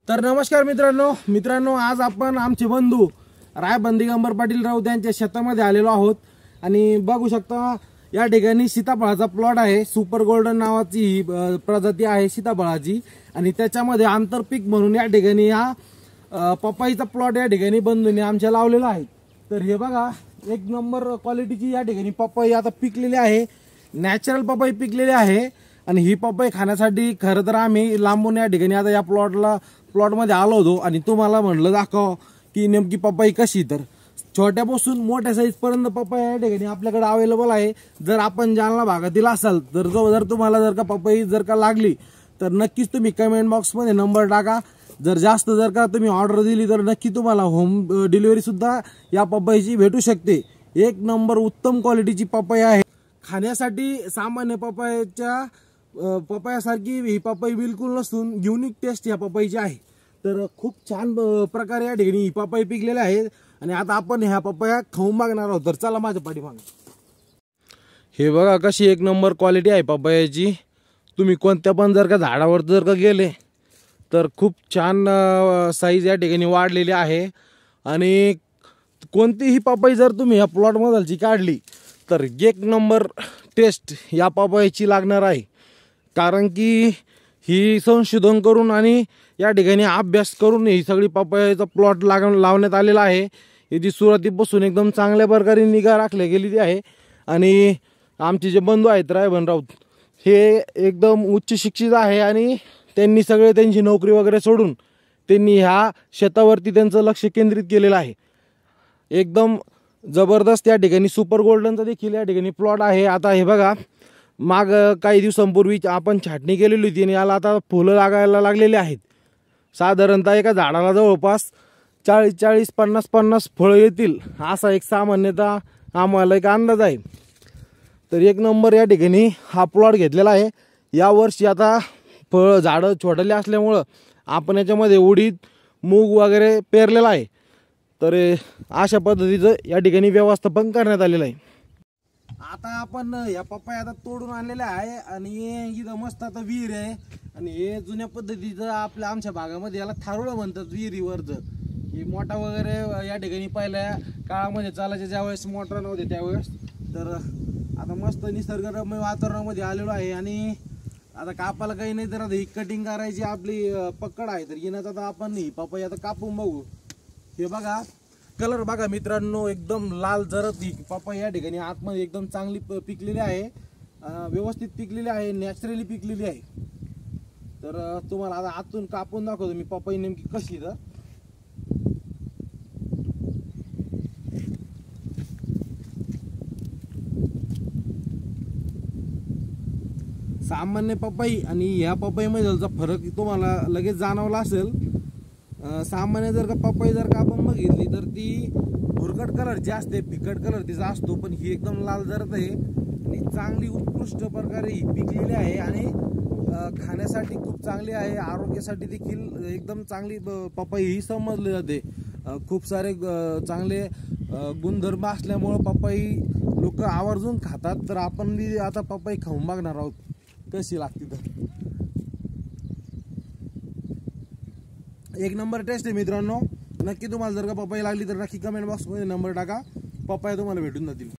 तर नमस्कार मित्रांनो आज आपण आमचे बंधू रायबंद दिगंबर पाटील राऊत यांच्या शेतामध्ये आलेलो आहोत आणि बघू शकता या ठिकाणी सीताफळाचा प्लॉट आहे। सुपर गोल्डन नावाची ही प्रजाती आहे सीताफळाची आणि त्याच्यामध्ये आंतरपीक म्हणून या ठिकाणी हा पपईचा प्लॉट या ठिकाणी बंधूंनी आमच्या लावलेला आहे। तर हे बघा एक नंबर क्वालिटीची या ठिकाणी पपई आता पिकलेली आहे, नॅचरल पपई पिकलेली आहे आणि ही पपई खाण्यासाठी खरं तर आम्ही लांबून या ठिकाणी आता या प्लॉटमध्ये आलो होतो आणि तुम्हाला म्हणलं दाखव की नेमकी पपई कशी। तर छोट्यापासून मोठ्या साईज पर्यंत पपई या ठिकाणी आपल्याकडे अवेलेबल आहे। जर आपण जालना भागातील असाल तर जर तुम्हाला जर का पपई जर का लागली तर नक्कीच तुम्ही कमेंट बॉक्समध्ये नंबर टाका। जर का तुम्ही ऑर्डर दिली तर नक्की तुम्हाला होम डिलिव्हरी सुद्धा या पपईची भेटू शकते। एक नंबर उत्तम क्वालिटीची पपई आहे। खाण्यासाठी सामान्य पपयासारखी ही पपई बिलकुल नसून युनिक टेस्ट या पपईची आहे। तर खूप छान प्रकारे या ठिकाणी ही पपई पिकलेली आहे आणि आता आपण ह्या पपया खाऊन बघणार आहोत। तर चला माझ्या पाठीमागे। हे बघा कशी एक नंबर क्वालिटी आहे पपयाची। तुम्ही कोणत्या पण जर का झाडावर जर का गेले तर खूप छान साईज या ठिकाणी वाढलेली आहे आणि कोणतीही पपई जर तुम्ही या प्लॉट मधलची काढली तर एक नंबर टेस्ट या पपईची लागणार आहे। कारण की ही संशोधन करून आणि या ठिकाणी अभ्यास करून ही सगळी पपईचा प्लॉट लावण्यात आलेला आहे। याची सुरुवातीपासून एकदम चांगल्या प्रकारे निगा राखली गेलेली आहे आणि आमचे जे बंधू आहेत रायबंद राऊत हे एकदम उच्च शिक्षित आहे आणि त्यांनी सगळे त्यांची नोकरी वगैरे सोडून त्यांनी ह्या शेतावरती त्यांचं लक्ष केंद्रित केलेलं आहे। एकदम जबरदस्त या ठिकाणी सुपर गोल्डनचा देखील या ठिकाणी प्लॉट आहे। आता हे बघा माग काही दिवसांपूर्वी आपण छाटणी केलेली होती आणि याला आता फुलं लागायला लागलेली आहेत। साधारणतः एका झाडाला जवळपास 40-50 फळं येतील असा एक सामान्यतः आम्हाला एक अंदाज आहे। तर एक नंबर या ठिकाणी हा प्लॉट घेतलेला आहे। या वर्षी आता फळ झाडं छोटले असल्यामुळं आपण याच्यामध्ये उडीद मूग वगैरे पेरलेला आहे। तर अशा पद्धतीचं या ठिकाणी व्यवस्थापन करण्यात आलेलं आहे। आता आपण या पपया आता तोडून आणलेल्या आहे आणि इथं मस्त आता विहीर आहे आणि हे जुन्या पद्धतीचं आमच्या भागामध्ये याला थारोळं म्हणतात विहिरीवरचं। हे मोठा वगैरे या ठिकाणी पहिल्या काळामध्ये चालायचे ज्यावेळेस मोटर नव्हते त्यावेळेस। तर आता मस्त निसर्गरम्य वातावरणामध्ये आलेलो आहे आणि आता कापाला काही नाही तर आता ही कटिंग करायची आपली पकड आहे। तर येण्यात आता आपण ही पपई आता कापून बघू। हे बघा कलर बघा मित्रांनो एकदम लाल जरद ही पपई या ठिकाणी आतमध्ये एकदम चांगली पिकलेली आहे, व्यवस्थित पिकलेली आहे, नॅचरली पिकलेली आहे। तर तुम्हाला आता आतून कापून दाखवतो मी पपई नेमकी कशी। तर सामान्य पपई आणि ह्या पपईमधला फरक तुम्हाला लगेच जाणवला असेल। सामान्य जर का पपई जर का आपण बघितली तर ती भुरकट कलरची असते, फिकट कलर तिचा असतो, पण ही एकदम लाल जरद आहे आणि चांगली उत्कृष्ट प्रकारे ही पिकलेली आहे आणि खाण्यासाठी खूप चांगली आहे। आरोग्यासाठी देखील एकदम चांगली पपई ही समजली जाते। खूप सारे चांगले गुणधर्म असल्यामुळे पपई लोक आवर्जून खातात। तर आपण आता पपई खाऊन बघणार आहोत कशी लागते। तर एक नंबर टेस्ट आहे मित्रांनो। नक्की तुम्हाला जर का पपई लागली तर नक्की कमेंट बॉक्समध्ये नंबर टाका, पपई तुम्हाला भेटून जातील।